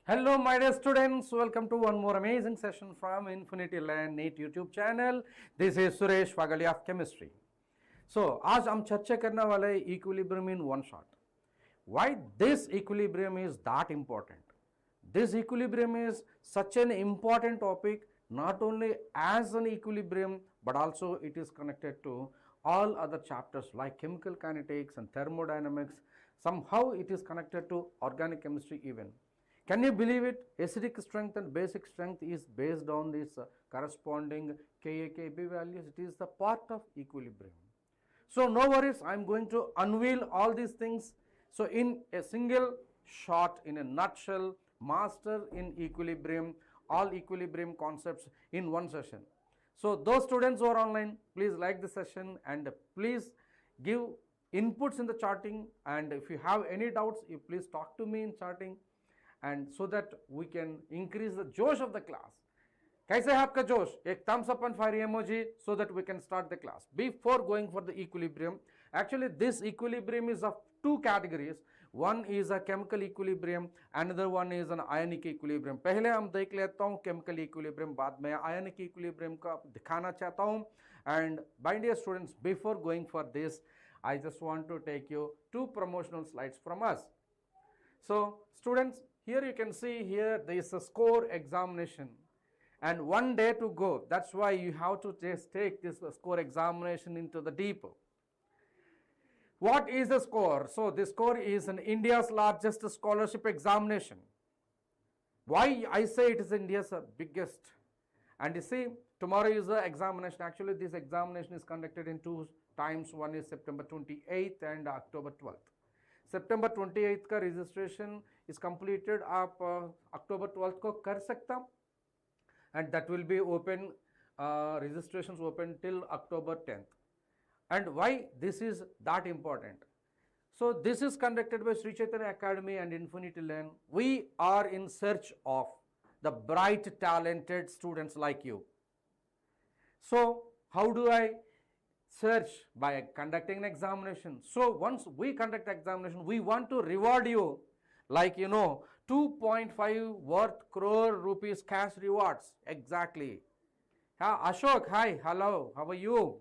Hello my dear students, welcome to one more amazing session from Infinity Land NEET YouTube channel. This is Suresh Sir of Chemistry. So आज हम चर्चा करने वाले equilibrium in one shot. Why this equilibrium is that important? This equilibrium is such an important topic, not only as an equilibrium but also it is connected to all other chapters like chemical kinetics and thermodynamics. Somehow it is connected to organic chemistry even. Can you believe it? Acidic strength and basic strength is based on this corresponding 𝒂𝒂𝒊𝒕 values. It is the part of equilibrium. So no worries, I am going to unveil all these things. So in a single shot, in a nutshell, master in equilibrium, all equilibrium concepts in one session. So those students who are online, please like the session and please give inputs in the chatting, and if you have any doubts, you please talk to me in chatting, and so that we can increase the josh of the class. कैसे है आपका जोश? एक thumbs up and fire emoji so that we can start the class. Before going for the equilibrium, actually this equilibrium is of two categories. One is a chemical equilibrium, another one is an ionic equilibrium. पहले हम देख लेता हूँ chemical equilibrium, बाद में ionic equilibrium का दिखाना चाहता हूँ. And my dear students, before going for this, I just want to take you two promotional slides from us. So students, here you can see here there is a score examination and 1 day to go. That's why you have to just take this score examination into the deep. What is the score? So this score is an India's largest scholarship examination. Why I say it is India's biggest? And you see, tomorrow is the examination. Actually this examination is conducted in two times. One is September 28th and October 12th. September 28th का registration is completed. आप October 12th को कर सकता, and that will be open, registrations open till October 10th. And why this is that important? So this is conducted by 𝒑𝒑𝒐𝒓𝒕𝒖𝒏𝒊𝒕 Academy and Infinity Land. We are in search of the bright, talented students like you. So how do I search? By conducting an examination. So once we conduct examination, we want to reward you, like 2.5 worth crore rupees cash rewards. Exactly. Ashok, hi, hello, how are you?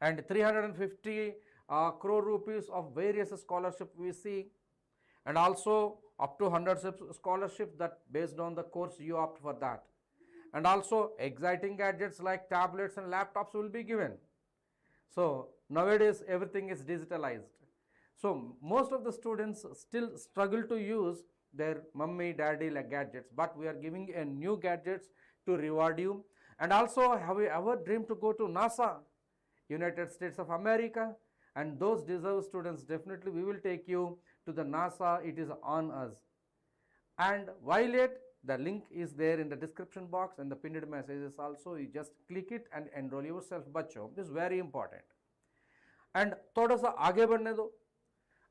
And 350 crore rupees of various scholarship we see, and also up to 100 scholarship that based on the course you opt for that. And also exciting gadgets like tablets and laptops will be given. So nowadays everything is digitalized. So most of the students still struggle to use their mummy, daddy like gadgets, but we are giving a new gadgets to reward you. And also, have you ever dreamed to go to NASA, United States of America? And those deserved students, definitely we will take you to the NASA. It is on us. And while it, the link is there in the description box and the pinned messages also. You just click it and enroll yourself, बच्चों. This is very important. And थोड़ा सा आगे बढ़ने दो.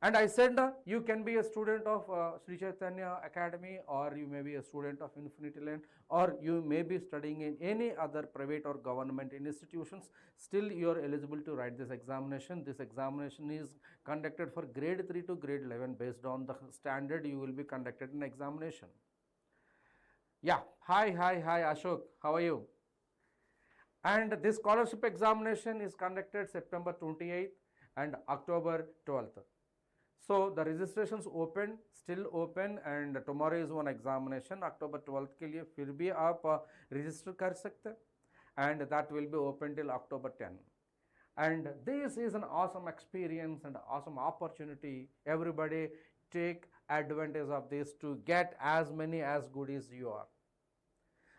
And I said you can be a student of 𝒑𝒑𝒐𝒓𝒕𝒖𝒏𝒊𝒕 Academy, or you may be a student of Infinity Land, or you may be studying in any other private or government institutions. Still you are eligible to write this examination. This examination is conducted for grade 3 to grade 11 based on the standard you will be conducted in examination. Yeah, hi Ashok, how are you? And this scholarship examination is conducted September 28th and October 12th. So the registrations open, still open, and tomorrow is one examination. October 12th के लिए फिर भी आप register कर सकते, and that will be open till October 10th. And this is an awesome experience and awesome opportunity. Everybody take advantage of this to get as many as good as you are.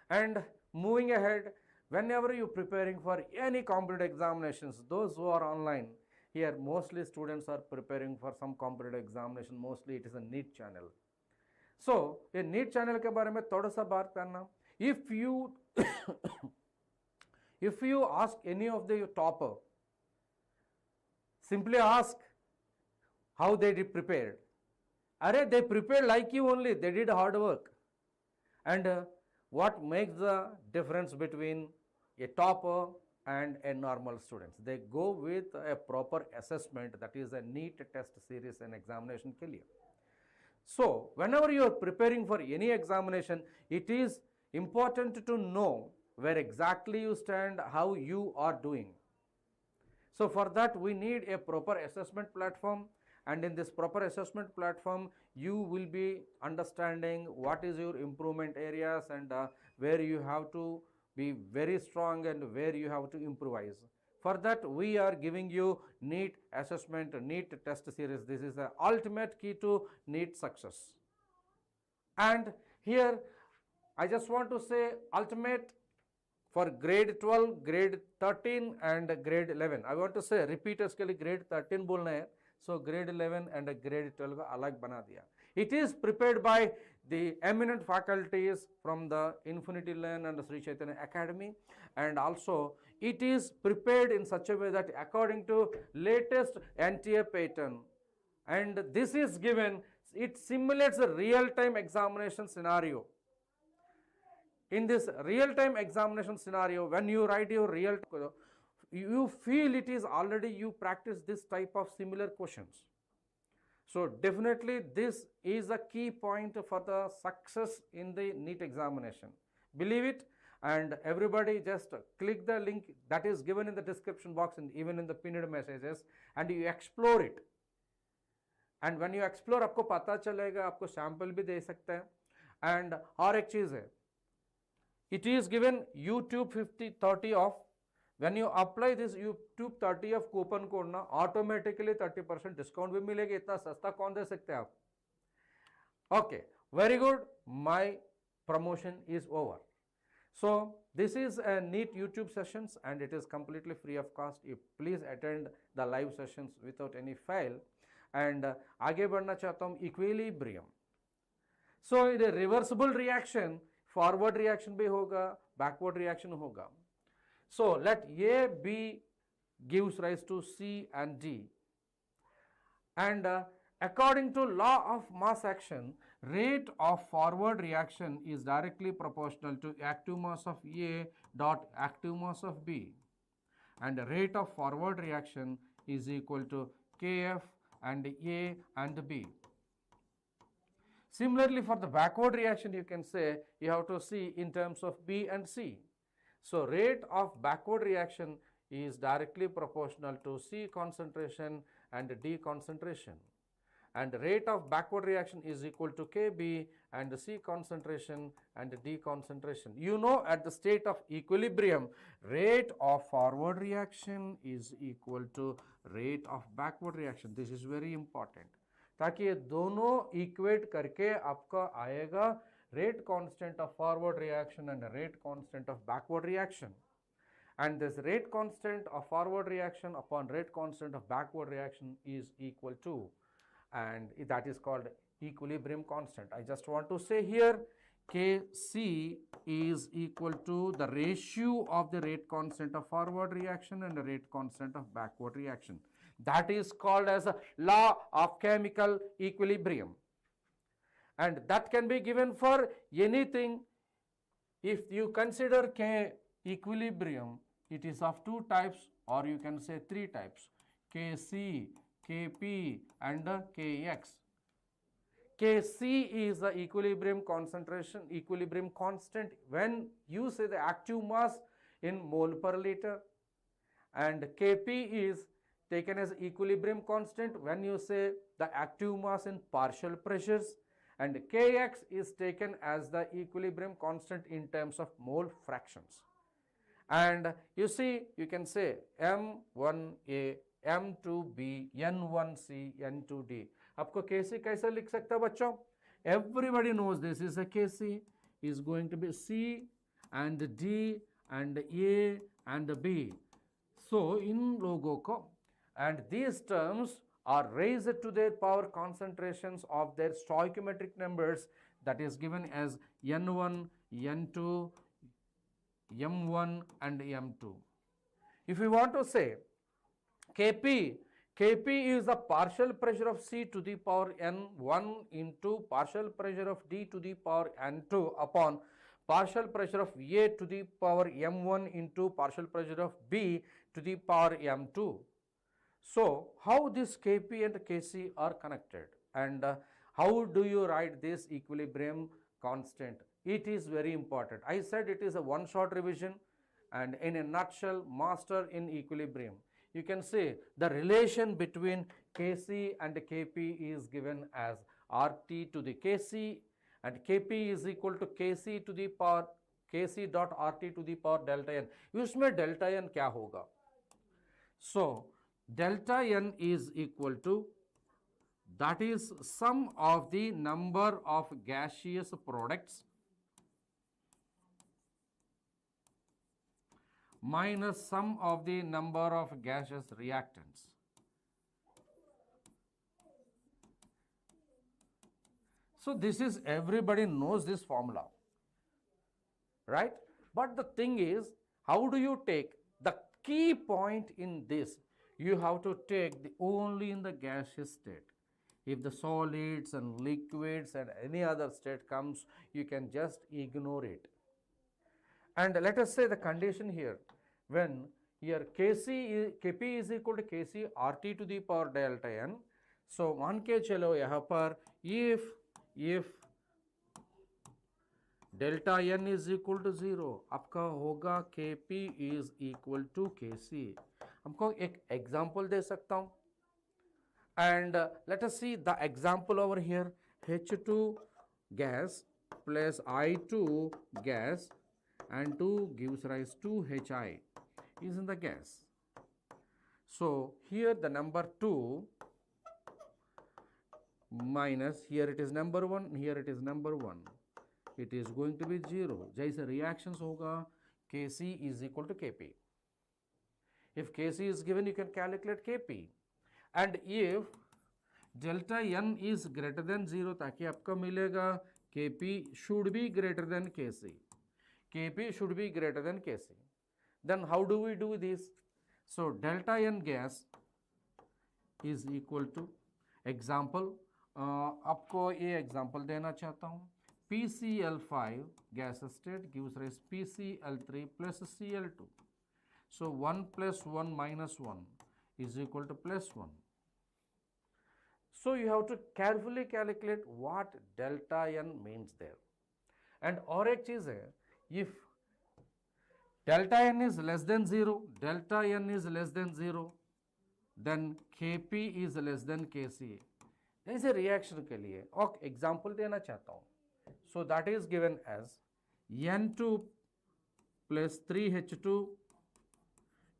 And moving ahead, whenever you preparing for any competitive examinations, those who are online, here mostly students are preparing for some competitive examination. Mostly it is a NEET channel. So a NEET channel के बारे में थोड़ा सा बात करना. If you if you ask any of the topper, simply ask how they did prepared. Arey, they prepared like you only. They did hard work. And what makes the difference between a topper and a normal students? They go with a proper assessment, that is a NEET test series and examination के लिए. So whenever you are preparing for any examination, it is important to know where exactly you stand, how you are doing. So for that we need a proper assessment platform, and in this proper assessment platform you will be understanding what is your improvement areas and where you have to be very strong and where you have to improvise. For that we are giving you NEET assessment, NEET test series. This is the ultimate key to NEET success. And here I just want to say ultimate for grade 12, grade 13 and grade 11. I want to say repeaters के लिए grade 13 बोलना है, so grade 11 and grade 12 का अलग बना दिया. It is prepared by the eminent faculties from the Infinity Learn and Sri Chaitanya Academy, and also it is prepared in such a way that according to latest NTA pattern, and this is given, it simulates a real-time examination scenario. In this real-time examination scenario, when you write your real, you feel it is already you practice this type of similar questions. So definitely this is a key point for the success in the NEET examination. Believe it, and everybody just click the link that is given in the description box and even in the pinned messages, and you explore it. And when you explore, आपको पता चलेगा, आपको sample भी दे सकते हैं. And और एक चीज़ है, it is given YouTube 50/30 off. When you apply this YouTube 30 of coupon code ना, automatically 30% discount भी मिलेगी. इतना सस्ता कौन दे सकते हैं आप? Okay, very good. My promotion is over. So this is a NEET YouTube sessions and it is completely free of cost. You please attend the live sessions without any fail. And आगे बढ़ना चाहता हूँ equilibrium. So in a reversible reaction, forward reaction भी होगा, backward reaction होगा. So let A, B gives rise to C and D, and according to law of mass action, rate of forward reaction is directly proportional to active mass of A dot active mass of B, and the rate of forward reaction is equal to Kf and A and B. Similarly, for the backward reaction, you can say you have to see in terms of B and C. So rate of backward reaction is directly proportional to C concentration and D concentration, and rate of backward reaction is equal to Kb and C concentration and D concentration. You know, at the state of equilibrium, rate of forward reaction is equal to rate of backward reaction. This is very important, ताकि ये दोनों equate करके आपका आएगा rate constant of forward reaction and rate constant of backward reaction, and this rate constant of forward reaction upon rate constant of backward reaction is equal to, and that is called equilibrium constant. I just want to say here Kc is equal to the ratio of the rate constant of forward reaction and the rate constant of backward reaction. That is called as a law of chemical equilibrium, and that can be given for anything. If you consider K equilibrium, it is of two types, or you can say three types: Kc, Kp and Kx. Kc is the equilibrium concentration, equilibrium constant when you say the active mass in mole per liter, and Kp is taken as equilibrium constant when you say the active mass in partial pressures, and Kx is taken as the equilibrium constant in terms of mole fractions. And you see, you can say M1A, M2B, N1C, N2D. आपको Kc कैसे लिख सकता है बच्चों? Everybody knows this is a Kc is going to be C and D and A and B. So इन लोगों को, and these terms are raised to their power concentrations of their stoichiometric numbers, that is given as N1, N2, M1 and M2. If we want to say Kp is the partial pressure of C to the power N1 into partial pressure of D to the power N2 upon partial pressure of A to the power M1 into partial pressure of B to the power M2. So how this Kp and Kc are connected, and How do you write this equilibrium constant? It is very important. I said it is a one shot revision, and in a nutshell, master in equilibrium. You can say the relation between Kc and Kp is given as RT to the Kc, and Kp is equal to Kc to the power Kc dot RT to the power delta n. उसमें delta n क्या होगा? So delta n is equal to, that is sum of the number of gaseous products minus sum of the number of gaseous reactants. So this is, everybody knows this formula, right? But the thing is, how do you take the key point in this? You have to take the only in the gaseous state. If the solids and liquids and any other state comes, you can just ignore it. And let us say the condition here, when here Kp is equal to Kc RT to the power delta n. So मान के चलो यहाँ पर if delta n is equal to 0, आपका होगा Kp is equal to Kc. हमको एक example दे सकता हूँ. And let us see the example over here. H2 gas plus I2 gas and 2 gives rise to Hi is in the gas. So here the number 2 minus, here it is number 1, here it is number 1. It is going to be 0. जैसे reactions होगा, Kc is equal to Kp. If Kc is given, you can calculate Kp. And if delta n is greater than 0, ताकि आपको मिलेगा Kp should be greater than Kc. Kp should be greater than Kc. Then how do we do this? So delta n gas is equal to, example, आपको ये example देना चाहता हूँ. PCl5 gas state gives rise PCl3 plus Cl2. So 1 plus 1 minus 1 is equal to plus 1. So you have to carefully calculate what delta n means there. And और एक चीज़ है, if delta n is less than 0, delta n is less than 0, then Kp is less than Kc. ऐसे reaction के लिए और example देना चाहता हूँ. So that is given as N2 plus 3H2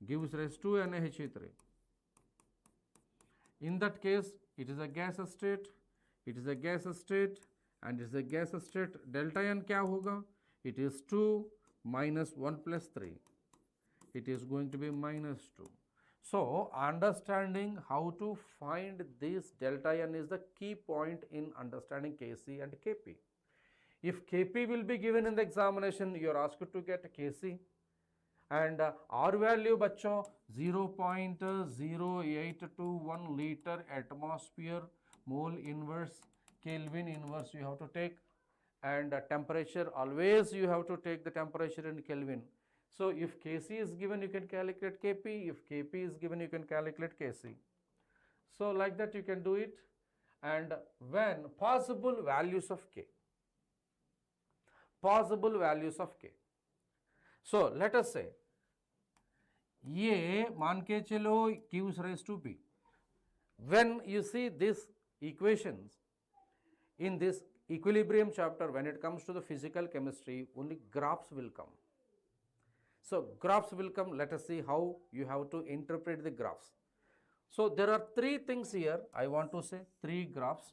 gives rise to NaHe3. In that case, it is a gas state, it is a gas state, and it is a gas state. Delta n क्या होगा? It is 2 minus 1 plus 3. It is going to be minus 2. So understanding how to find this delta n is the key point in understanding Kc and Kp. If Kp will be given in the examination, you are asked to get Kc. And R value बच्चों 0.0821 liter atmosphere mole inverse Kelvin inverse you have to take, and temperature always you have to take the temperature in Kelvin. So if Kc is given, you can calculate Kp. If Kp is given, you can calculate Kc. So like that you can do it. And when possible values of K. Possible values of K. So let us say ये मान के चलो q is raised to p. When you see these equations in this equilibrium chapter, when it comes to the physical chemistry, only graphs will come. So graphs will come. Let us see how you have to interpret the graphs. So there are three things here. I want to say three graphs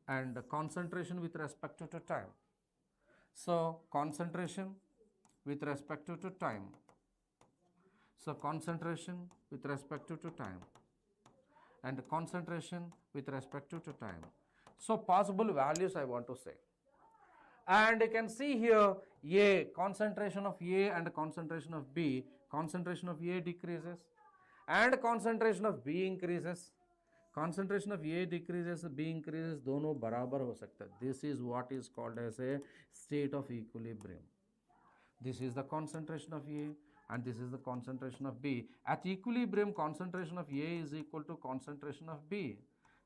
and concentration with respect to time. So concentration with respect to time. So concentration with respect to time and concentration with respect to time. So possible values I want to say. And you can see here A, concentration of A and concentration of B. Concentration of A decreases and concentration of B increases. Concentration of A decreases, B increases, दोनों बराबर हो सकता है. This is what is called as a state of equilibrium. This is the concentration of A and this is the concentration of B. At equilibrium, concentration of A is equal to concentration of B.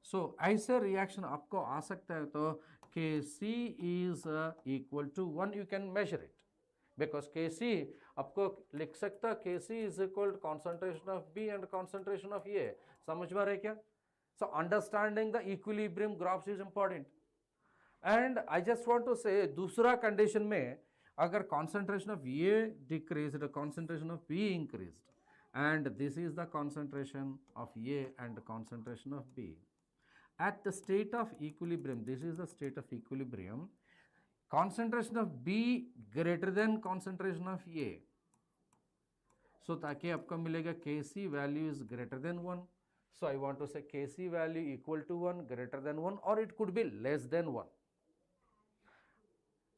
सो ऐसे reaction आपको आ सकता है तो Kc is equal to 1, you can measure it because Kc आपको लिख सकता Kc is equal to concentration of B and concentration of A. समझ में आ रहा है क्या? So understanding the equilibrium graphs is important. And I just want to say दूसरा condition में अगर concentration of A decreased, concentration of B increased, and this is the concentration of A and concentration of B. At the state of equilibrium, this is the state of equilibrium, concentration of B greater than concentration of A. So ताकि आपको मिलेगा Kc value is greater than 1. So I want to say Kc value equal to 1, greater than 1, or it could be less than 1.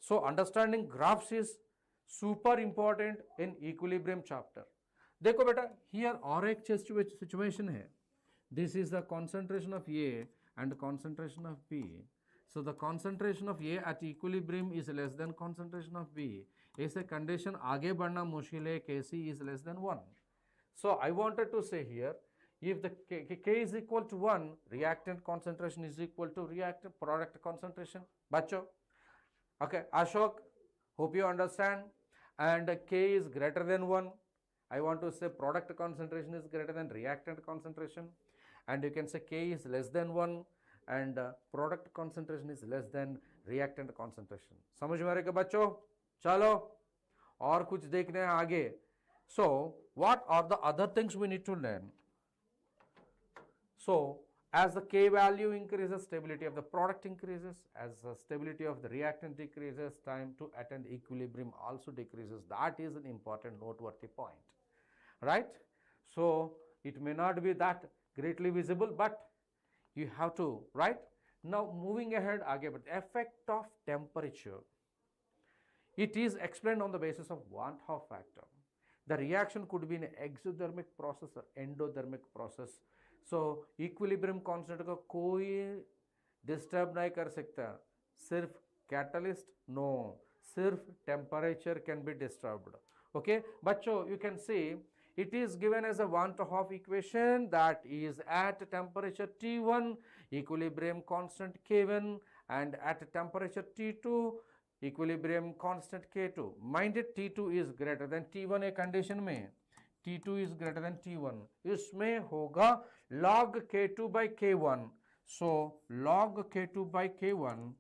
So understanding graphs is super important in equilibrium chapter. देखो बेटा, here और एक situation है. This is the concentration of A and concentration of B. So the concentration of A at equilibrium is less than concentration of B. ऐसे condition आगे बढ़ना मुश्किल है, Kc is less than 1. So I wanted to say here, if the K is equal to 1, reactant concentration is equal to reactant product concentration. बच्चों, okay, Ashok, hope you understand. And K is greater than 1. I want to say product concentration is greater than reactant concentration. And you can say K is less than 1 and product concentration is less than reactant concentration. समझ में आ रहा है क्या बच्चों? चलो और कुछ देखने हैं आगे. So what are the other things we need to learn? So as the K value increases, stability of the product increases. As the stability of the reactant decreases, time to attain equilibrium also decreases. That is an important noteworthy point, right? So it may not be that greatly visible, but you have to, right? Now moving ahead, but the effect of temperature. It is explained on the basis of one-half factor. The reaction could be an exothermic process or endothermic process. So equilibrium constant को कोई disturb नहीं कर सकता. सिर्फ catalyst no. सिर्फ temperature can be disturbed. Okay, बच्चों, you can see it is given as a one-half equation that is at temperature T1 equilibrium constant K1 and at temperature T2 equilibrium constant K2. Mind it, T2 is greater than T1 a condition में. T2 is greater than T1. इसमें होगा log K2 by K1. So log K2 by K1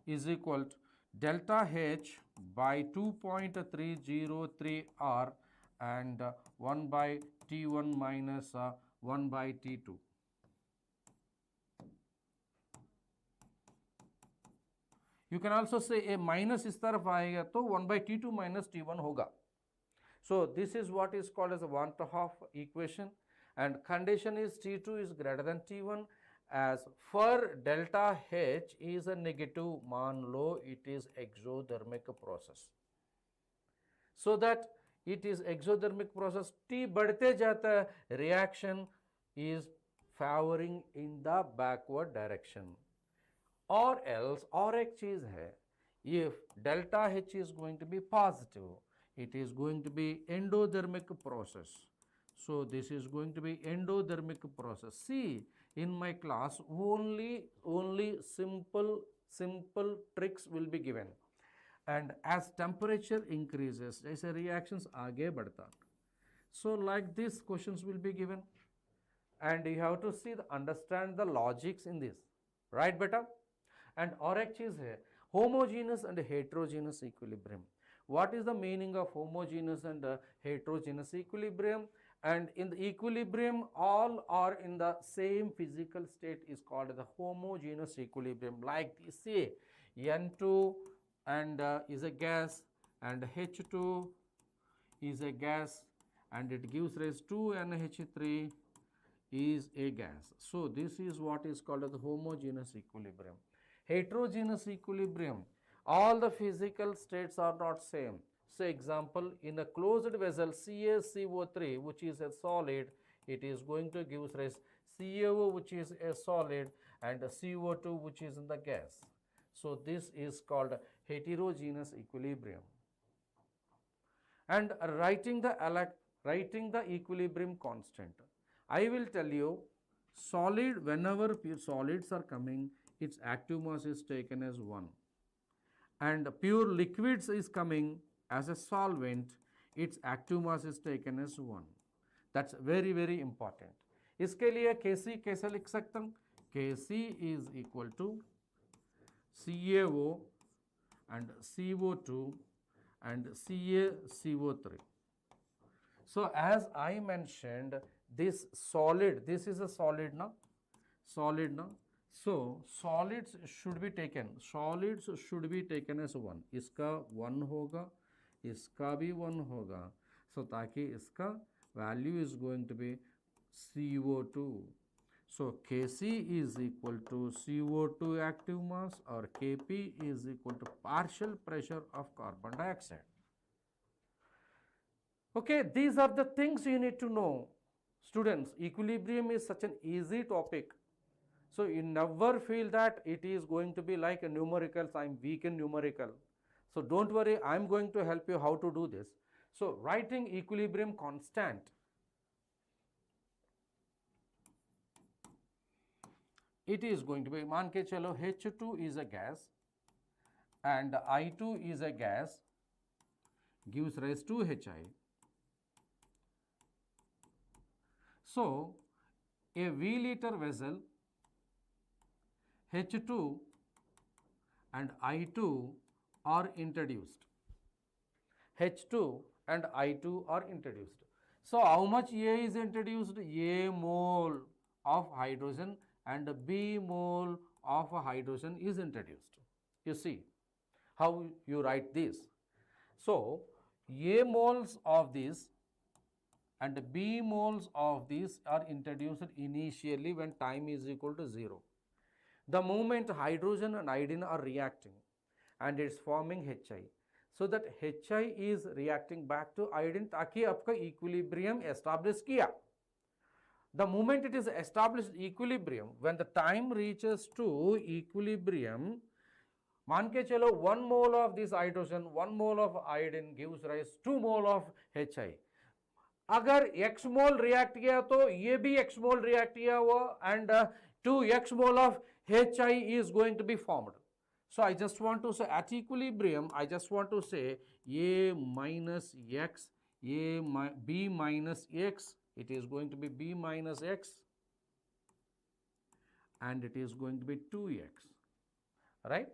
is equal to delta H by 2.303 R and 1 by T1 minus 1 by T2. You can also say a minus इस तरफ आएगा तो 1 by T2 minus T1 होगा. So this is what is called as a one-half equation, and condition is T2 is greater than T1 as for delta H is a negative, मान लो it is exothermic process. So that it is exothermic process, T बढ़ते जाता है, reaction is favoring in the backward direction. Or else, और एक चीज है, if delta H is going to be positive, it is going to be endothermic process. So this is going to be endothermic process. See, in my class only simple tricks will be given, and as temperature increases, ऐसे reactions आगे बढ़ता. So like these questions will be given, and you have to see understand the logics in this, right beta? And और एक चीज है, homogeneous and heterogeneous equilibrium. What is the meaning of homogeneous and heterogeneous equilibrium? And in the equilibrium, all are in the same physical state is called the homogeneous equilibrium. Like say N2 and is a gas and H2 is a gas and it gives rise to NH3 is a gas. So this is what is called as the homogeneous equilibrium. Heterogeneous equilibrium, all the physical states are not same. Say example, in a closed vessel CaCO3 which is a solid, it is going to give rise CaO which is a solid and CO2 which is in the gas. So this is called heterogeneous equilibrium. And writing the equilibrium constant, I will tell you solid, whenever pure solids are coming, its active mass is taken as 1. And pure liquids is coming as a solvent, its active mass is taken as 1. That's very, very important. इसके लिए Kc कैसे लिख सकता हूँ? Kc is equal to CaO and CO2 and CaCO3. So as I mentioned, this solid, this is a solid now, solid now. So solids should be taken as 1. इसका 1 होगा, इसका भी 1 होगा. So ताकि इसका value is going to be CO2. So Kc is equal to CO2 active mass, or Kp is equal to partial pressure of carbon dioxide. Okay, these are the things you need to know. Students, equilibrium is such an easy topic. So you never feel that it is going to be like a numericals, I am weak in numerical. So don't worry, I am going to help you how to do this. So writing equilibrium constant. It is going to be, मान के चलो H2 is a gas and I2 is a gas, gives rise to Hi. So a V liter vessel, H2 and I2 are introduced. H2 and I2 are introduced. So how much A is introduced? A mole of hydrogen and B mole of hydrogen is introduced. You see how you write this. So A moles of this and B moles of this are introduced initially when time is equal to 0. The moment hydrogen and iodine are reacting and it's forming Hi. So that Hi is reacting back to iodine ताकि आपका equilibrium establish किया. The moment it is established equilibrium, when the time reaches to equilibrium, मान के चलो 1 mole of this hydrogen, 1 mole of iodine gives rise 2 mole of Hi. अगर x mole react किया तो ये भी x mole react किया हुआ and 2x mole of Hi is going to be formed. So I just want to say at equilibrium, I just want to say A minus x, B minus x, it is going to be B minus x and it is going to be 2x, right?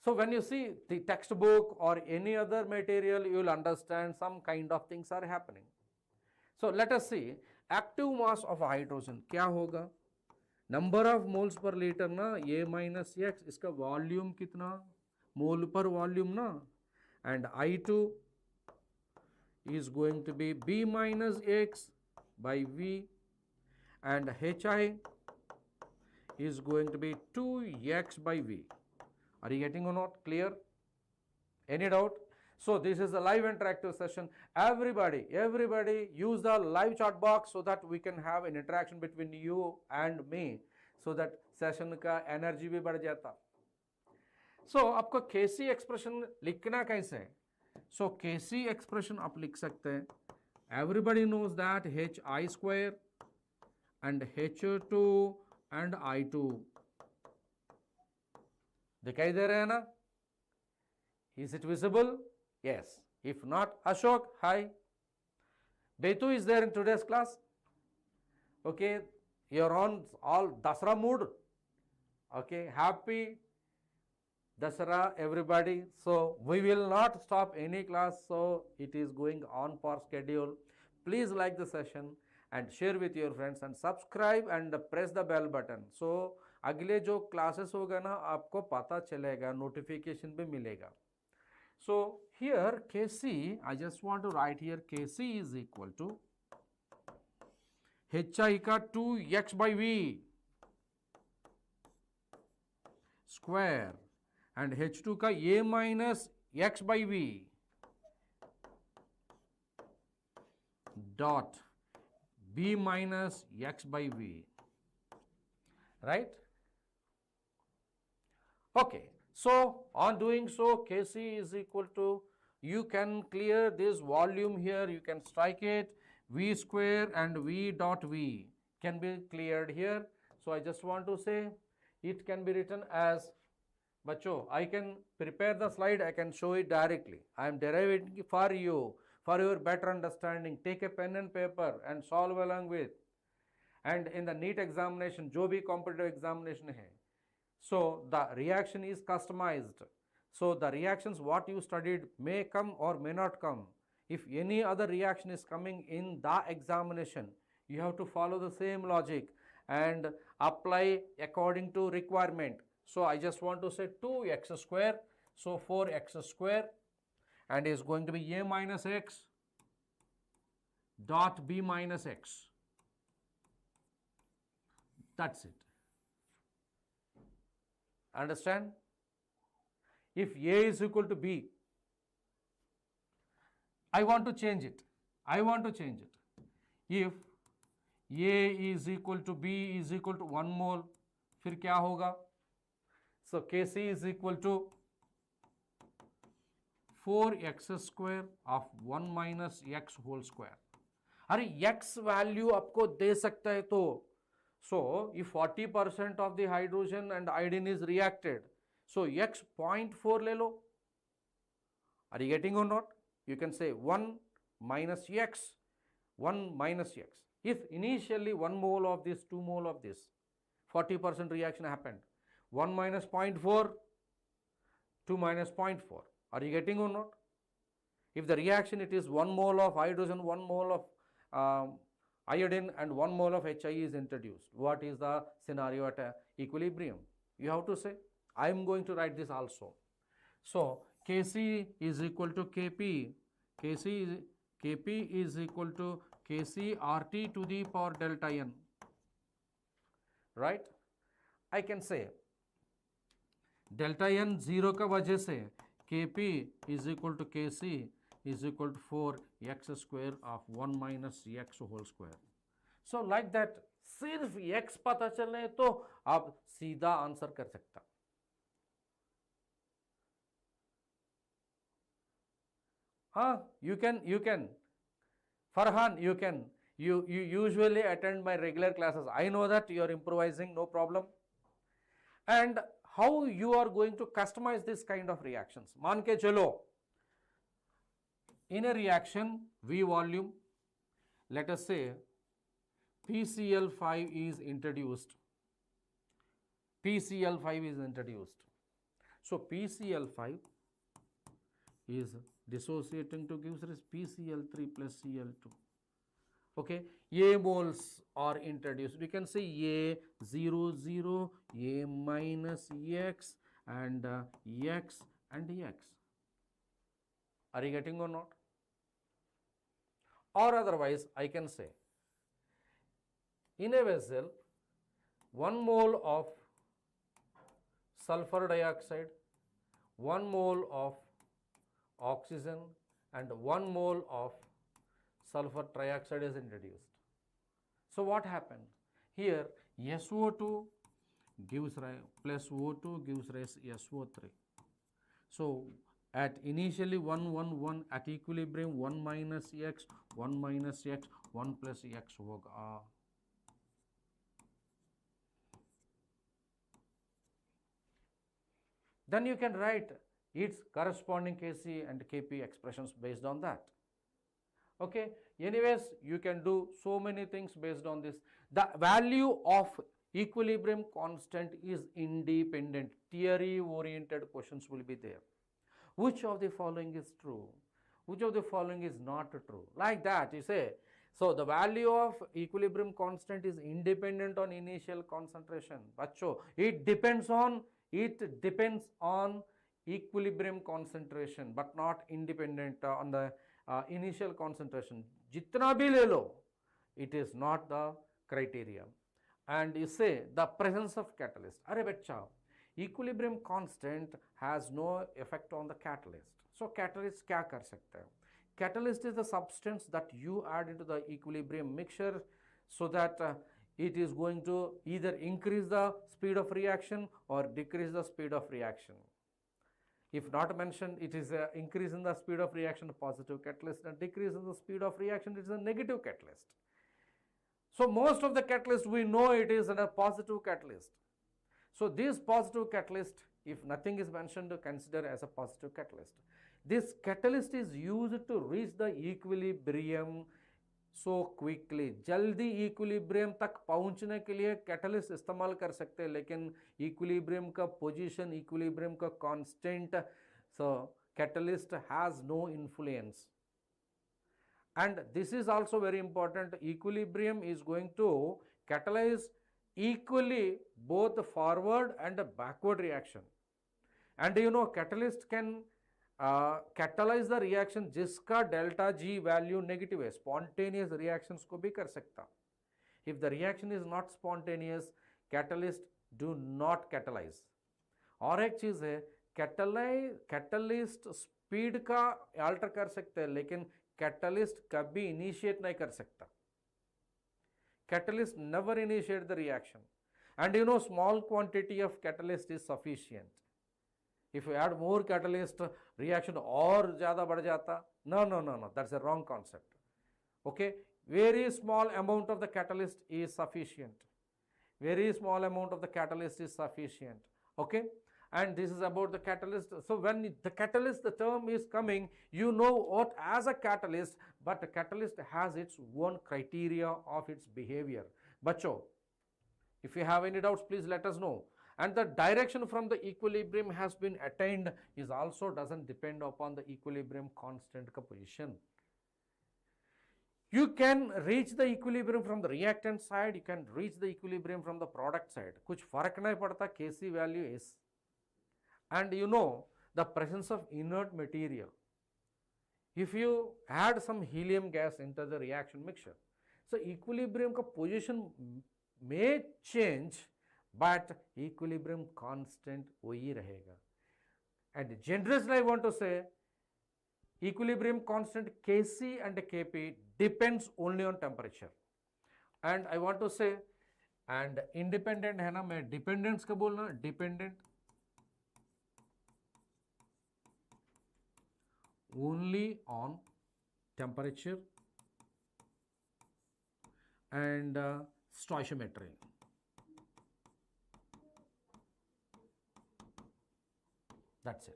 So when you see the textbook or any other material, you will understand some kind of things are happening. So let us see active mass of hydrogen क्या होगा? Number of moles per liter ना, A minus x, इसका volume कितना? Mole per volume ना, and I2 is going to be B minus x by V and Hi is going to be 2x by V. Are you getting or not? Clear? Any doubt? So this is a live interactive session. Everybody use the live chat box so that we can have an interaction between you and me, so that session का energy भी बढ़ जाता. So आपको Kc expression लिखना कैसे है? So Kc expression आप लिख सकते हैं. Everybody knows that Hi square and H2 and I2 दिखाई दे रहे हैं ना? Is it visible? Yes. If not, Ashok, hi. Betu is there in today's class. Okay, you're on all Dasara mood. Okay, happy Dasara everybody. So we will not stop any class. So it is going on per schedule. Please like the session and share with your friends and subscribe and press the bell button. So अगले जो classes होगा ना आपको पता चलेगा, notification भी मिलेगा. So here Kc, I just want to write here Kc is equal to Hi का 2x by V square and H2 का A minus x by V dot B minus x by V, right? Okay, so on doing so, Kc is equal to, you can clear this volume here, you can strike it, V square and V dot V can be cleared here. So I just want to say it can be written as, Bacho, I can prepare the slide, I can show it directly. I am deriving for you, for your better understanding. Take a pen and paper and solve along with. And in the NEET examination, जो भी competitive examination है, so the reaction is customized. So the reactions what you studied may come or may not come. If any other reaction is coming in the examination, you have to follow the same logic and apply according to requirement. So I just want to say 2x square, so 4x square, and is going to be a minus x dot b minus x. That's it. Understand? If a is equal to b, I want to change it. If a is equal to b is equal to 1 mole, फिर क्या होगा? So Kc is equal to 4x square of 1 minus x whole square. अरे x value आपको दे सकता है तो, so if 40% of the hydrogen and iodine is reacted, so x 0.4 ले लो. Are you getting or not? You can say 1 minus x, 1 minus x. If initially 1 mole of this, 2 mole of this, 40% reaction happened. 1 minus 0.4, 2 minus 0.4. Are you getting or not? If the reaction it is 1 mole of hydrogen, 1 mole of iodine and 1 mole of HI is introduced. What is the scenario at equilibrium? You have to say. I am going to write this also. So Kc is equal to Kp. Kp is equal to Kc RT to the power delta n. Right? I can say delta n 0 का वजह से Kp is equal to Kc is equal to 4x square of 1 minus x whole square. So like that, सिर्फ x पता चले तो आप सीधा answer कर सकता. हाँ, you can. Farhan, you can. You usually attend my regular classes. I know that you are improvising, no problem. And how you are going to customize this kind of reactions? मान के चलो, in a reaction V volume, let us say PCl5 is introduced. So PCl5 is dissociating to gives us PCl3 plus Cl2. Okay, A moles are introduced. We can say A 0 0, A minus X and X and X. Are you getting or not? Or otherwise, I can say in a vessel 1 mole of sulfur dioxide, 1 mole of oxygen and 1 mole of sulfur trioxide is introduced. So what happened? Here SO2 gives rise plus O2 gives rise SO3. So at initially 1 1 1 at equilibrium 1 minus x 1 minus x 1 plus x होगा. Then you can write its corresponding Kc and Kp expressions based on that. Okay, anyways, you can do so many things based on this. The value of equilibrium constant is independent. Theory oriented questions will be there. Which of the following is true? Which of the following is not true? Like that you say. So the value of equilibrium constant is independent on initial concentration. Bacho, it depends on equilibrium concentration, but not independent on the initial concentration. Jitna bhi le lo, it is not the criteria. And you say the presence of catalyst. Arey bachcha, equilibrium constant has no effect on the catalyst. So catalyst kya kar sakta hai? Catalyst is the substance that you add into the equilibrium mixture so that it is going to either increase the speed of reaction or decrease the speed of reaction. If not mentioned, it is a increase in the speed of reaction, positive catalyst, and decrease in the speed of reaction, it is a negative catalyst. So most of the catalyst we know it is a positive catalyst. So this positive catalyst, if nothing is mentioned, consider as a positive catalyst. This catalyst is used to reach the equilibrium so quickly. जल्दी equilibrium तक पहुंचने के लिए catalyst इस्तेमाल कर सकते हैं, लेकिन इक्विलिब्रियम का पोजीशन, इक्विलिब्रियम का constant, so catalyst has no influence. And this is also very important. Equilibrium is going to catalyze equally both forward and backward reaction. And you know, catalyst can catalyze the reaction जिसका delta G value negative है, spontaneous reactions को भी कर सकता. If the reaction is not spontaneous, catalyst do not catalyze. और एक चीज़ है, catalyst speed का alter कर सकते हैं, लेकिन catalyst कभी initiate नहीं कर सकता. Catalyst never initiate the reaction. And you know, small quantity of catalyst is sufficient. If you add more catalyst, reaction और ज़्यादा बढ़ जाता. No, that's a wrong concept. Okay, very small amount of the catalyst is sufficient. Very small amount of the catalyst is sufficient. Okay, and this is about the catalyst. So when the catalyst, the term is coming, you know what as a catalyst, but the catalyst has its own criteria of its behavior. Bachcho, if you have any doubts, please let us know. And the direction from the equilibrium has been attained is also doesn't depend upon the equilibrium constant ka position. You can reach the equilibrium from the reactant side, you can reach the equilibrium from the product side. कुछ फर्क नहीं पड़ता, Kc value is. And you know, the presence of inert material. If you add some helium gas into the reaction mixture, so equilibrium ka position may change, but equilibrium constant वही रहेगा. And generously I want to say, equilibrium constant Kc and Kp depends only on temperature. And I want to say, and independent है ना, मैं dependence का बोलना, dependent only on temperature and stoichiometry. That's it.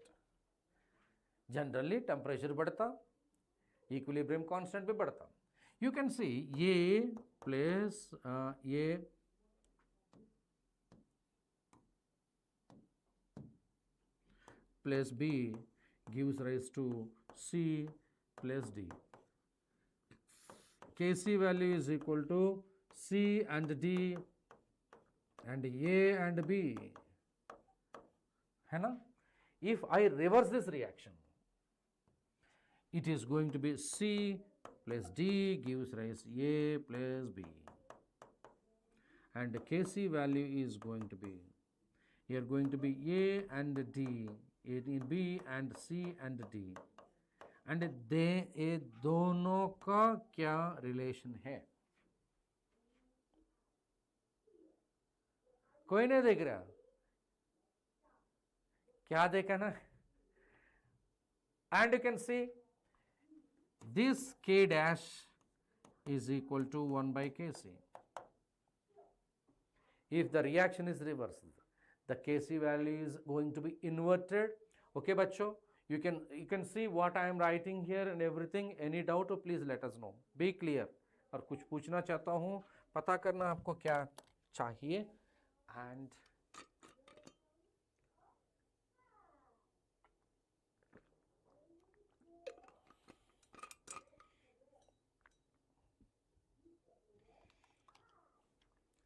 Generally temperature बढ़ता, equilibrium constant भी बढ़ता. You can see A plus A plus B gives rise to C plus D. Kc value is equal to C and D and A and B. है ना? If I reverse this reaction, it is going to be C plus D gives rise A plus B. And the Kc value is going to be, here going to be A and D, A and B and C and D. And ये दोनों का क्या relation है? कोई नहीं देख रहा? क्या देखा ना? And you can see this K dash is equal to 1 by Kc. If the reaction is reversed, the Kc value is going to be inverted. Okay, bachcho, you can see what I am writing here and everything. Any doubt, please let us know. Be clear. और कुछ पूछना चाहता हूँ, पता करना आपको क्या चाहिए.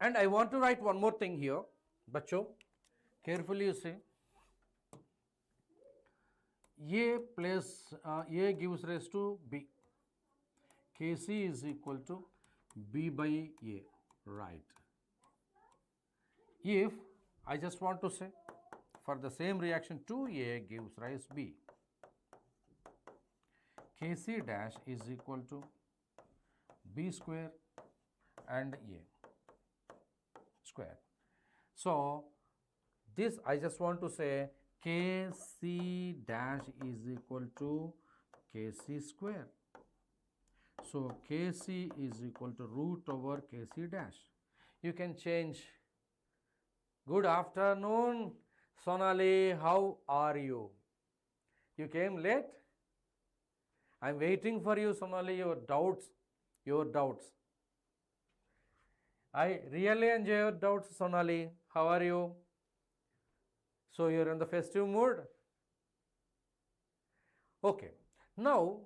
And I want to write one more thing here, बच्चों, carefully you see. A plus A gives rise to B. Kc is equal to B by A, right? If I just want to say, for the same reaction 2A gives rise B, Kc dash is equal to B square and A square. So this I just want to say Kc dash is equal to Kc square. So Kc is equal to root over Kc dash. You can change. Good afternoon, Sonali. How are you? You came late? I'm waiting for you, Sonali. Your doubts. I really enjoy your doubts, Sonali. How are you? So you're in the festive mood? Okay. Now,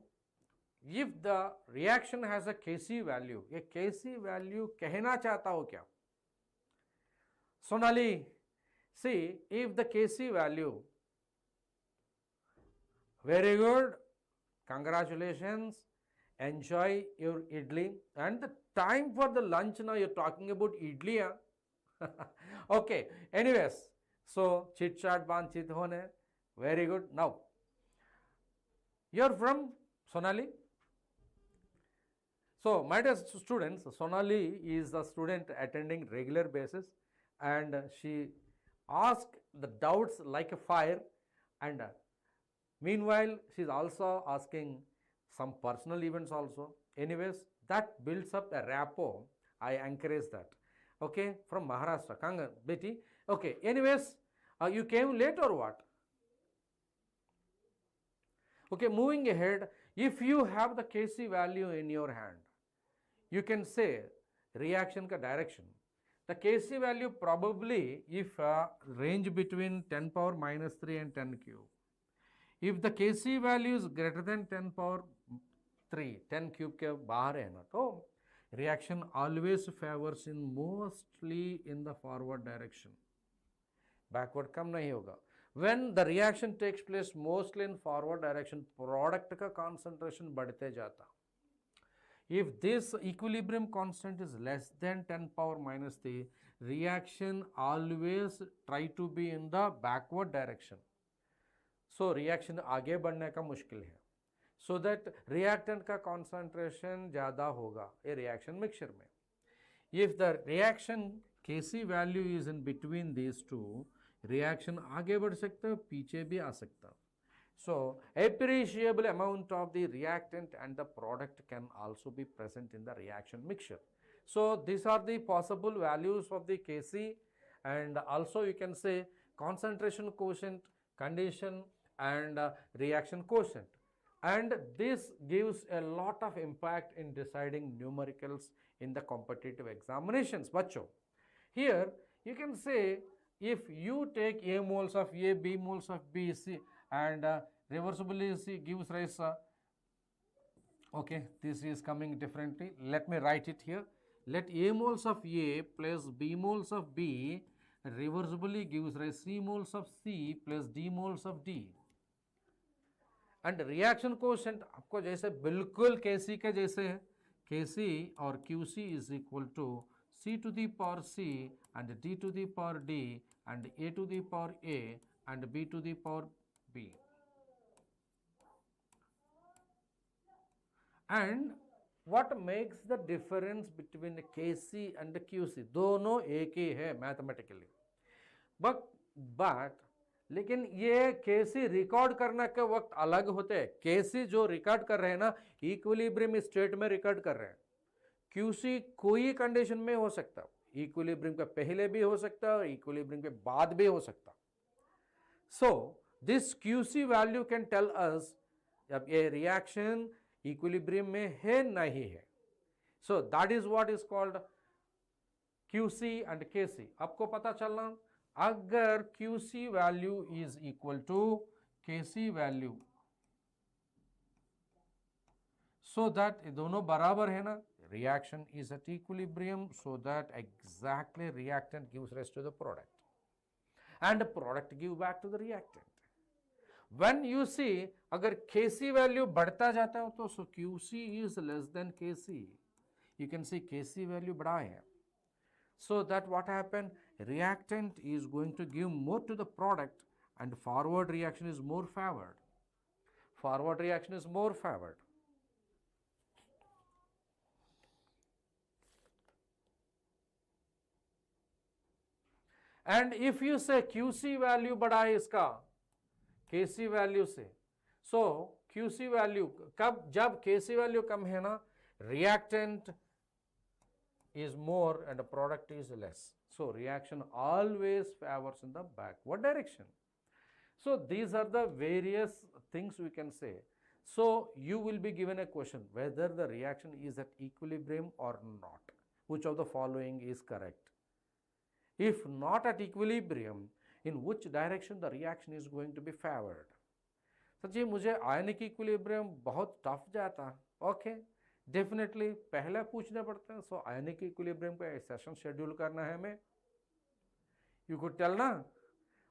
if the reaction has a Kc value, ये Kc value कहना चाहता हो क्या? Sonali, see, if the Kc value, very good, congratulations, enjoy your idli, and the time for the lunch now, you're talking about idli, huh? Okay, anyways, so chit chat banchit hone, very good. Now, you're from Sonali? So, my dear students, Sonali is a student attending regular basis, and she asked the doubts like a fire, and meanwhile she is also asking some personal events also. Anyways, that builds up a rapport. I encourage that. Okay, from Maharashtra, Kanga Betty. Okay, anyways, you came late or what? Okay, moving ahead, if you have the Kc value in your hand, you can say reaction ka direction. The Kc value probably if range between 10 power minus 3 and 10 cube. If the Kc value is greater than 10 power 3, 10 cube के बाहर है ना, तो reaction always favors in mostly in the forward direction. Backward कम नहीं होगा. When the reaction takes place mostly in forward direction, product का concentration बढ़ते जाता. If this equilibrium constant is less than 10 power minus 3, reaction always try to be in the backward direction. So reaction आगे बढ़ने का मुश्किल है. So that reactant का concentration ज़्यादा होगा ये reaction mixture में. If the reaction Kc value is in between these two, reaction आगे बढ़ सकता है, पीछे भी आ सकता. So, appreciable amount of the reactant and the product can also be present in the reaction mixture. So, these are the possible values of the Kc, and also you can say concentration quotient, condition, and reaction quotient. And this gives a lot of impact in deciding numericals in the competitive examinations. Bachcho, here you can say if you take A moles of A, B moles of B, C, and reversibly C gives rise, okay, this is coming differently. Let me write it here. Let A moles of A plus B moles of B reversibly gives rise C moles of C plus D moles of D. And reaction quotient आपको जैसे बिल्कुल Kc के जैसे है, Kc और Qc is equal to C to the power C and D to the power D and A to the power A and B to the power B. And what makes the difference between Kc and Qc? दोनों एक ही है mathematically. But लेकिन ये Kc record करने के वक्त अलग होते हैं. Kc जो रिकॉर्ड कर रहे हैं ना, इक्विलिब्रियम स्टेट में रिकॉर्ड कर रहे हैं. Qc कोई कंडीशन में हो सकता, इक्विलिब्रियम के पहले भी हो सकता और इक्विलिब्रियम के बाद भी हो सकता. So this Qc value can tell us अब ये रिएक्शन इक्विलिब्रियम में है नहीं है. So that is what is called Qc and Kc. आपको पता चलना, अगर Qc value is equal to Kc value, so that दोनों बराबर है ना, reaction is at equilibrium, so that exactly reactant gives rise to the product and the product give back to the reactant. When you see अगर Kc value बढ़ता जाता है तो so Qc is less than Kc, you can see Kc value बढ़ा है. So that what happened, reactant is going to give more to the product and forward reaction is more favored. Forward reaction is more favored. And if you say Qc value बढ़ा है इसका, Kc value से. So Qc value कब, जब Kc value कम है ना, reactant is more and the product is less. So reaction always favors in the backward direction. So these are the various things we can say. So you will be given a question whether the reaction is at equilibrium or not. Which of the following is correct? If not at equilibrium, in which direction the reaction is going to be favored? Sir ji मुझे ionic equilibrium बहुत tough जाता. Okay, definitely पहले पूछने पड़ते हैं. So ionic equilibrium का session schedule करना है हमें. यू कुड टेल ना.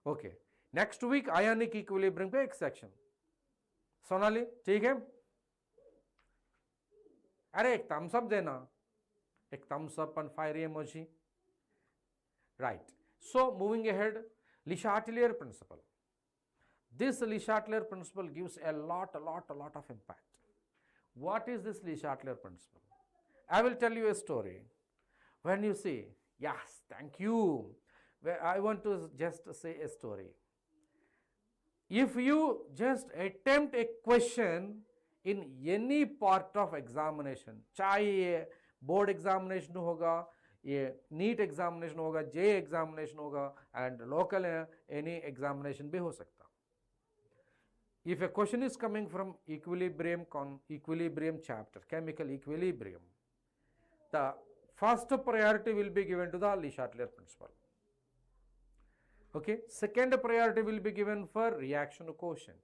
Okay, next week ionic equilibrium का एक सेक्शन. सोनाली ठीक है. अरे एक थम्स अप देना, एक thumbs up and fire emoji. Right. So moving ahead, Le Chatelier principle. This Le Chatelier principle gives a lot of impact. What is this Le Chatelier principle? I will tell you a story. When you see, yes, thank you. I want to just say a story. If you just attempt a question in any part of examination, चाहे ये board examination होगा, ये NEET examination होगा, JEE examination होगा, and local any examination भी हो सकता. If a question is coming from equilibrium chapter, chemical equilibrium, the first priority will be given to the Le Chatelier principle. Okay, second priority will be given for reaction quotient,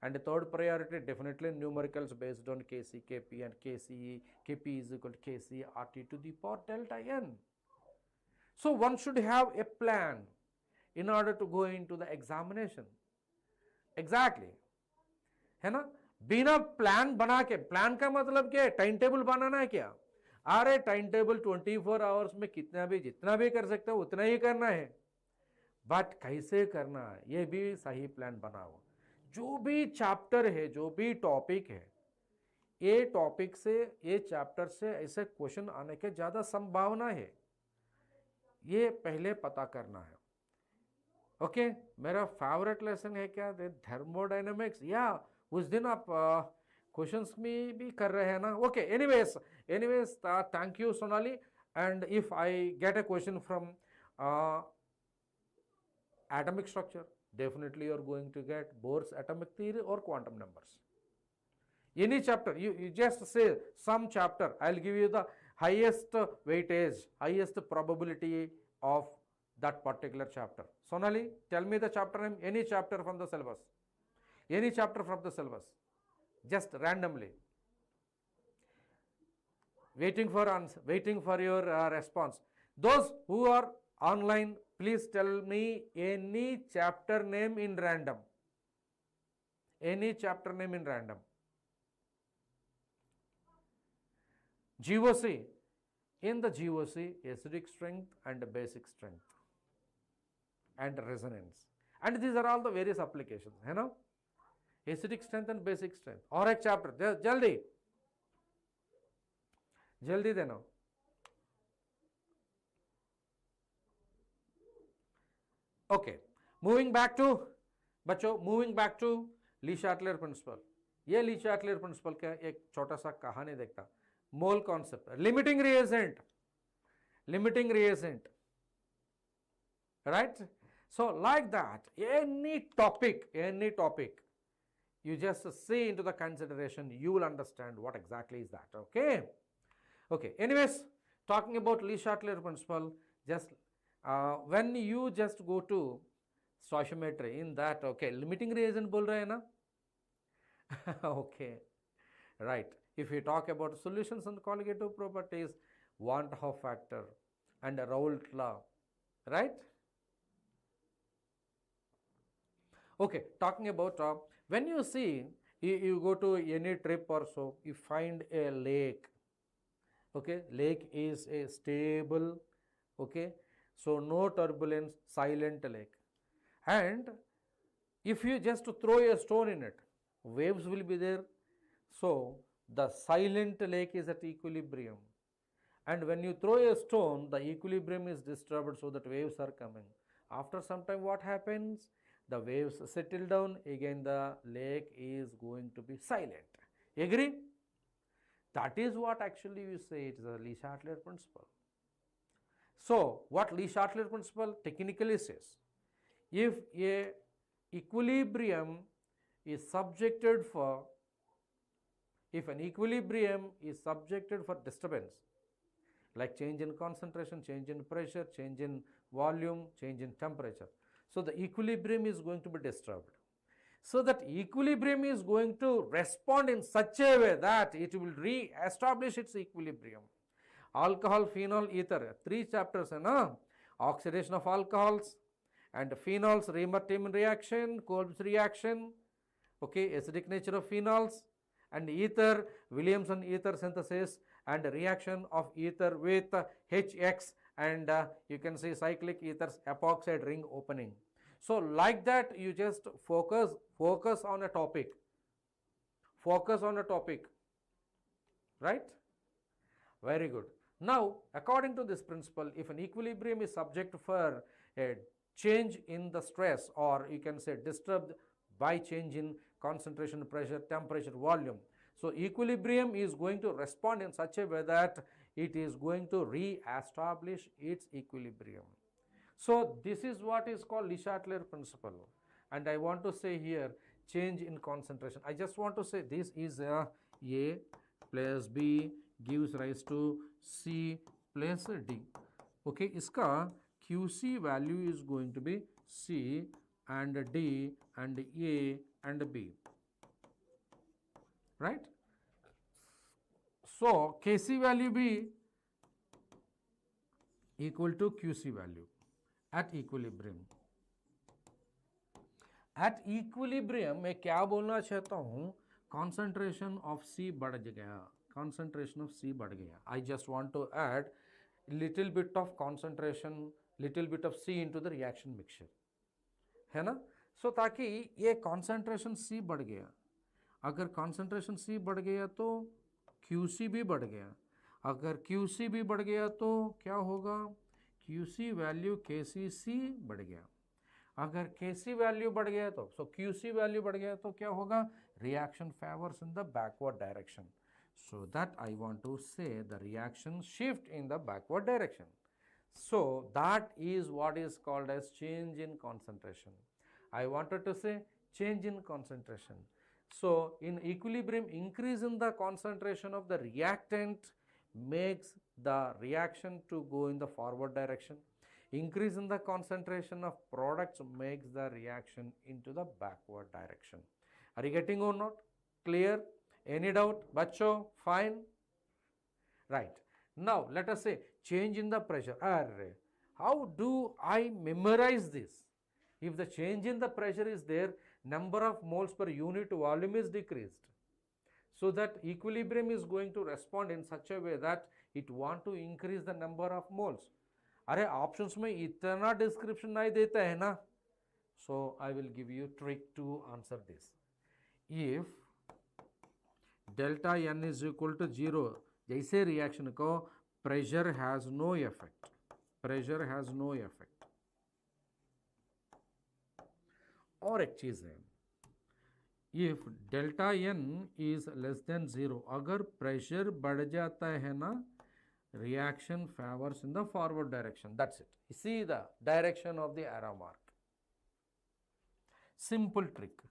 and the third priority definitely numericals based on Kc, Kp and Kce. Kp is equal to Kc RT to the power delta n. So one should have a plan in order to go into the examination. Exactly है ना. बिना plan बना के, plan का मतलब क्या है, time table बनाना है क्या? अरे टाइम टेबल 24 आवर्स में कितना भी जितना भी कर सकते हो उतना ही करना है, बट कैसे करना है ये भी सही प्लान बनाओ. जो भी चैप्टर है, जो भी टॉपिक है, ये टॉपिक से, ये चैप्टर से ऐसे क्वेश्चन आने के ज़्यादा संभावना है, ये पहले पता करना है. ओके, मेरा फेवरेट लेसन है क्या, थर्मोडायनेमिक्स. या उस दिन आप क्वेश्चंस में भी कर रहे हैं ना. Okay, anyways thank you Sonali. And if I get a question from atomic structure, definitely you are going to get Bohr's atomic theory or quantum numbers. Any chapter, you just say some chapter, I'll give you the highest weightage, highest probability of that particular chapter. Sonali, tell me the chapter name, any chapter from the syllabus. Any chapter from the syllabus, just randomly. Waiting for answer, waiting for your response. Those who are online, please tell me any chapter name in random. Any chapter name in random. GOC. In the GOC, acidic strength and basic strength and resonance. And these are all the various applications, है ना? Acidic strength and basic strength. और एक chapter, जल्दी जल्दी देना. Okay, moving back to बच्चों, moving back to Le Chatelier principle. ये Le Chatelier principle का एक छोटा सा कहानी देखता. Mole concept, limiting reagent, right? So like that, any topic, you just see into the consideration, you will understand what exactly is that. Okay, anyways, talking about Le Chatelier principle, just when you just go to stoichiometry, in that, okay, limiting reagent बोल रहे हैं ना. Okay, right. If we talk about solutions and colligative properties, Van 't Hoff factor and Raoult law, right? Okay, talking about when you see, you go to any trip or so, you find a lake. Okay, lake is a stable, okay, so no turbulence, silent lake. And if you just throw a stone in it, waves will be there. So the silent lake is at equilibrium, and when you throw a stone, the equilibrium is disturbed, so that waves are coming. After some time, what happens? the waves settle down, again the lake is going to be silent. Agree? That is what actually you say it is a Le-Chatelier principle. So, what Le-Chatelier principle technically says, if a equilibrium is subjected for, if an equilibrium is subjected for disturbance, like change in concentration, change in pressure, change in volume, change in temperature, so the equilibrium is going to be disturbed. So that equilibrium is going to respond in such a way that it will re-establish its equilibrium. Alcohol, phenol, ether, 3 chapters, oxidation of alcohols and phenols, Raymer-Tiemann reaction, Kolb's reaction, okay, acidic nature of phenols, and ether, Williamson ether synthesis and reaction of ether with HX and you can say cyclic ethers epoxide ring opening. So like that you just focus on a topic, right? Very good. Now according to this principle, if an equilibrium is subject for a change in the stress, or you can say disturbed by change in concentration, pressure, temperature, volume, so equilibrium is going to respond in such a way that it is going to re-establish its equilibrium. So this is what is called Le-Chatelier principle, and I want to say here change in concentration. I just want to say this is A plus B gives rise to C plus D. Okay, iska QC value is going to be C and D and A and B, right? So Kc value be equal to QC value at equilibrium. At equilibrium मैं क्या बोलना चाहता हूँ, concentration of C बढ़ गया, concentration of C बढ़ गया. I just want to add little bit of concentration, little bit of C into the reaction mixture, है ना? So ताकि ये concentration C बढ़ गया, अगर concentration C बढ़ गया तो QC भी बढ़ गया, अगर QC भी बढ़ गया तो क्या होगा, QC वैल्यू KCC बढ़ गया, अगर KC वैल्यू बढ़ गया तो QC वैल्यू बढ़ गया तो क्या होगा, reaction favors in the backward direction. So that I want to say the reaction shift in the backward direction. So that is what is called as change in concentration. I wanted to say change in concentration. So in equilibrium, increase in the concentration of the reactant makes the reaction to go in the forward direction. Increase in the concentration of products makes the reaction into the backward direction. Are you getting or not? Clear? Any doubt? Bacho? Fine? Right. Now let us say change in the pressure. How do I memorize this? If the change in the pressure is there, number of moles per unit volume is decreased. So that equilibrium is going to respond in such a way that it want to increase the number of moles. अरे options में इतना description नहीं देता है ना. So I will give you trick to answer this. If delta n is equal to 0, जैसे reaction को pressure has no effect. Pressure has no effect. और एक चीज है, if delta n is less than 0, अगर pressure बढ़ जाता है ना, reaction favors in the forward direction. That's it. You see the direction of the arrow mark. Simple trick.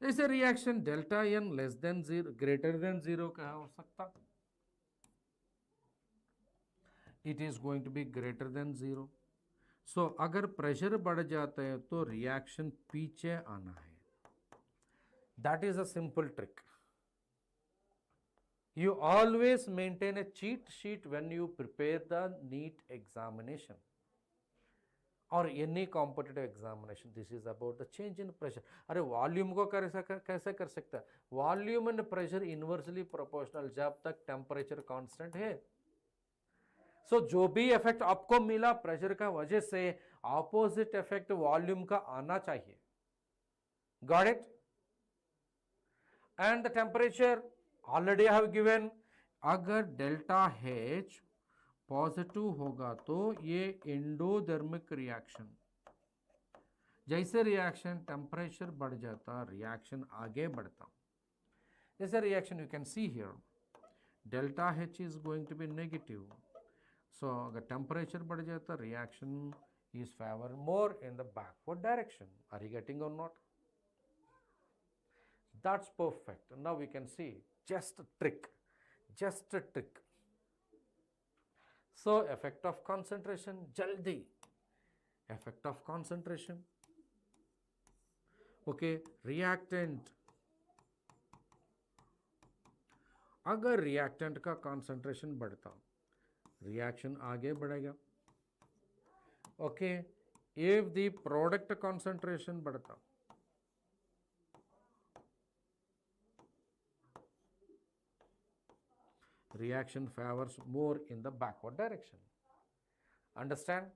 जैसे reaction delta n less than 0, greater than 0 क्या हो सकता? It is going to be greater than 0. So अगर pressure बढ़ जाता है तो reaction पीछे आना है. That is a simple trick. You always maintain a cheat sheet when you prepare the NEET examination or any competitive examination. This is about the change in pressure. अरे volume को कैसे कर सकता है? Volume and pressure inversely proportional जब तक temperature constant है. सो जो भी इफेक्ट आपको मिला प्रेशर का वजह से, ऑपोजिट इफेक्ट वॉल्यूम का आना चाहिए. Got it? And the temperature already I have given. अगर डेल्टा H पॉजिटिव होगा तो ये एंडोडर्मिक रिएक्शन, जैसे रिएक्शन टेम्परेचर बढ़ जाता रिएक्शन आगे बढ़ता. जैसे reaction you can see here delta H is going to be negative. So अगर टेम्परेचर बढ़ जाता reaction is favor more in the backward direction. Are you getting or not? That's perfect. Now we can see just a trick. So effect of concentration, jaldi. Effect of concentration. Okay, reactant. अगर reactant का concentration बढ़ता, reaction आगे बढ़ेगा. Okay, if the product concentration बढ़ता, reaction favors more in the backward direction. Understand?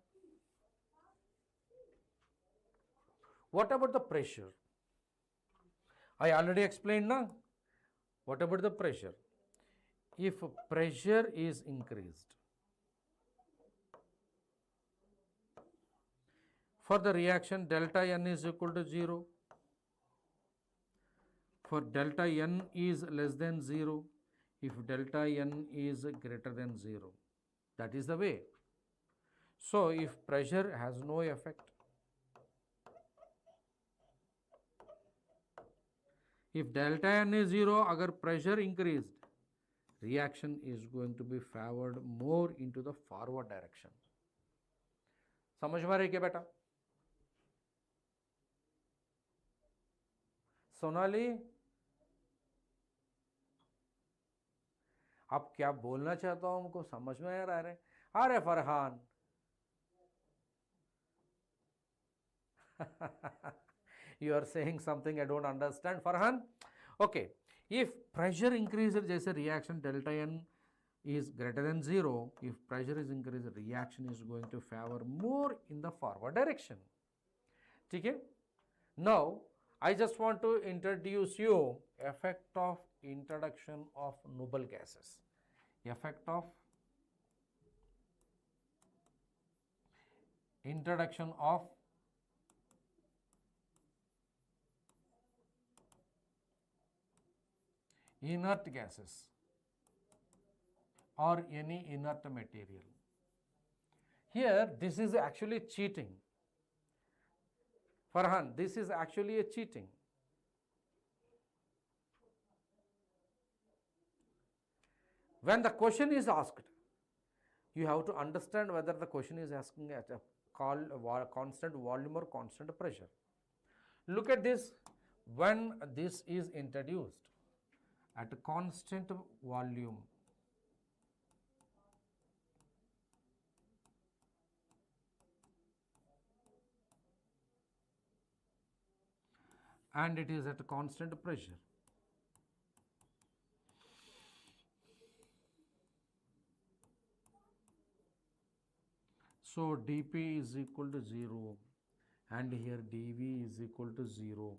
What about the pressure? I already explained now. What about the pressure? If pressure is increased, for the reaction delta N is equal to 0. For delta N is less than 0, if delta N is greater than 0. That is the way. So if pressure has no effect, if delta N is 0, agar pressure increased, reaction is going to be favored more into the forward direction. समझ में आ रही क्या बेटा? सोनाली, आप क्या बोलना चाहता हो हमको समझ में आ रहा है? अरे Farhan you are saying something I don't understand, Farhan. Okay, if pressure increases, जैसे reaction delta N is greater than 0, if pressure is increased, reaction is going to favor more in the forward direction. ठीक है? Now, I just want to introduce you effect of introduction of noble gases. Effect of introduction of inert gases or any inert material. Here, this is actually cheating. Farhan, this is actually a cheating. When the question is asked, you have to understand whether the question is asking at a constant volume or constant pressure. Look at this. When this is introduced at a constant volume, and it is at a constant pressure, so dP is equal to 0 and here dV is equal to 0.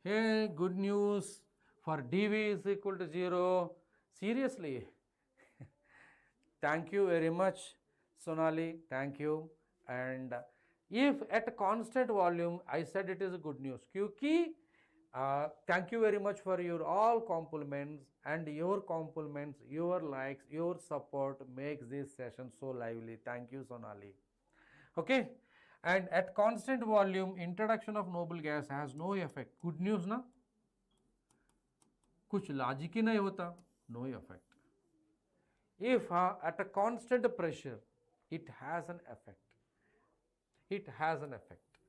Hey, good news, for dV is equal to 0. Seriously, thank you very much Sonali, thank you. And if at a constant volume, I said it is a good news क्योंकि thank you very much for your all compliments, and your compliments, your likes, your support makes this session so lively. Thank you Sonali. Okay, and at constant volume introduction of noble gas has no effect. Good news ना, कुछ logic ही नहीं होता, no effect. If at a constant pressure, it has an effect. It has an effect.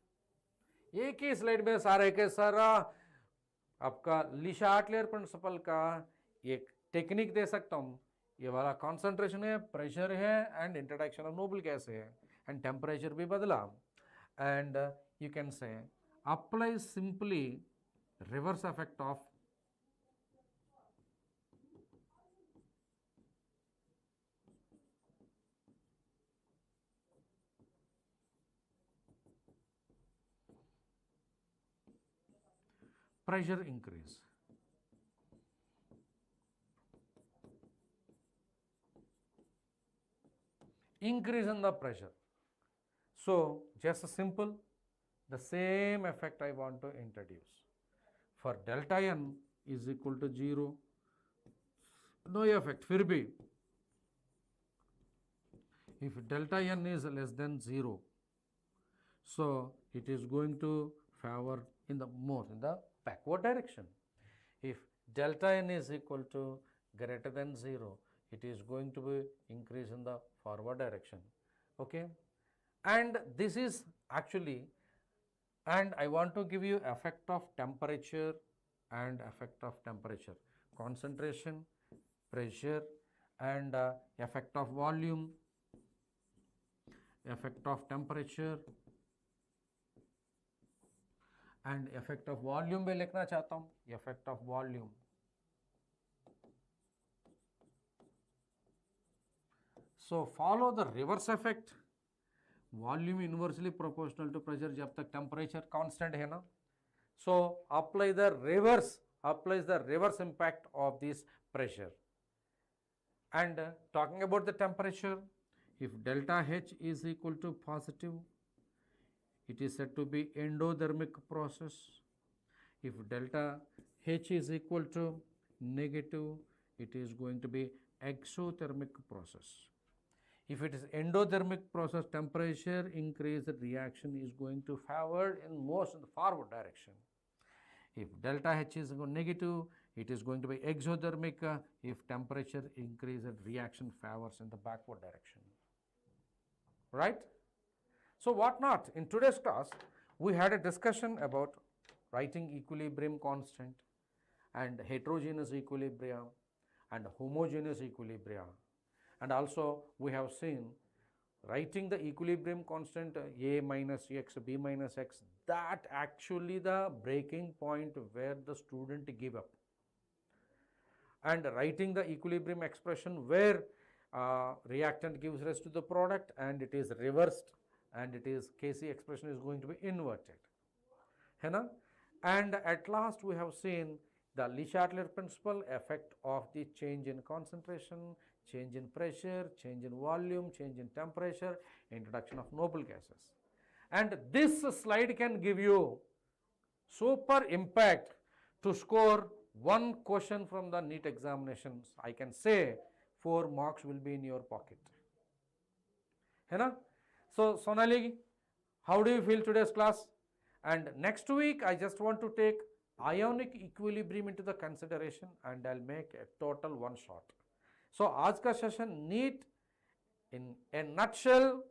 एक ही slide में सारे के सारा आपका ली-चाटलियर प्रिंसिपल का एक टेक्निक दे सकता हूँ. ये वाला कॉन्सेंट्रेशन है, प्रेशर है, and introduction of noble gas है, एंड टेम्परेचर भी बदला, and you can say apply simply reverse effect of pressure increase. Increase in the pressure. So just the same effect I want to introduce. For delta n is equal to 0, no effect, फिर भी if delta n is less than 0, so it is going to favor in the backward direction. If delta n is equal to greater than 0, it is going to be increase in the forward direction. Okay, and this is actually, and I want to give you effect of temperature and effect of temperature, concentration, pressure, and effect of volume, effect of temperature and effect of volume में लिखना चाहता हूँ, effect of volume. So follow the reverse effect, volume inversely proportional to pressure जब तक temperature constant है ना. So apply the reverse impact of this pressure. And talking about the temperature, if delta H is equal to positive, it is said to be endothermic process. If delta H is equal to negative, it is going to be exothermic process. If it is endothermic process, temperature increase, reaction is going to favor in most in the forward direction. If delta H is negative, it is going to be exothermic. If temperature increases, reaction favors in the backward direction. Right? So what not? In today's class, we had a discussion about writing equilibrium constant and heterogeneous equilibrium and homogeneous equilibria. And also we have seen writing the equilibrium constant a minus x, b minus x, that actually the breaking point where the student give up. And writing the equilibrium expression where reactant gives rise to the product and it is reversed and it is Kc expression is going to be inverted. है ना? And at last we have seen the Chatelier principle, effect of the change in concentration, change in pressure, change in volume, change in temperature, introduction of noble gases. And this slide can give you super impact to score one question from the NEET examinations. I can say 4 marks will be in your pocket. है ना? So Sonali, how do you feel today's class? And next week I just want to take ionic equilibrium into the consideration and I'll make a total one shot. So आज का session NEET in a nutshell,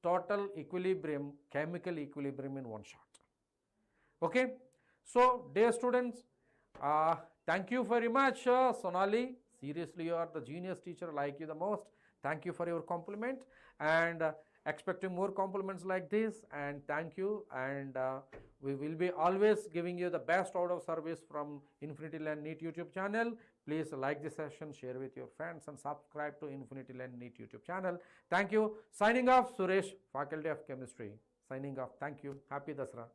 total equilibrium, chemical equilibrium in one shot. Okay, so dear students, thank you very much, Sonali. Seriously, you are the genius teacher, I like you the most. Thank you for your compliment and expecting more compliments like this, and thank you, and we will be always giving you the best out of service from Infinity Learn NEET YouTube channel. Please like this session, share with your friends and subscribe to Infinity Learn NEET YouTube channel. Thank you. Signing off, Suresh, Faculty of Chemistry. Signing off. Thank you. Happy Dasra.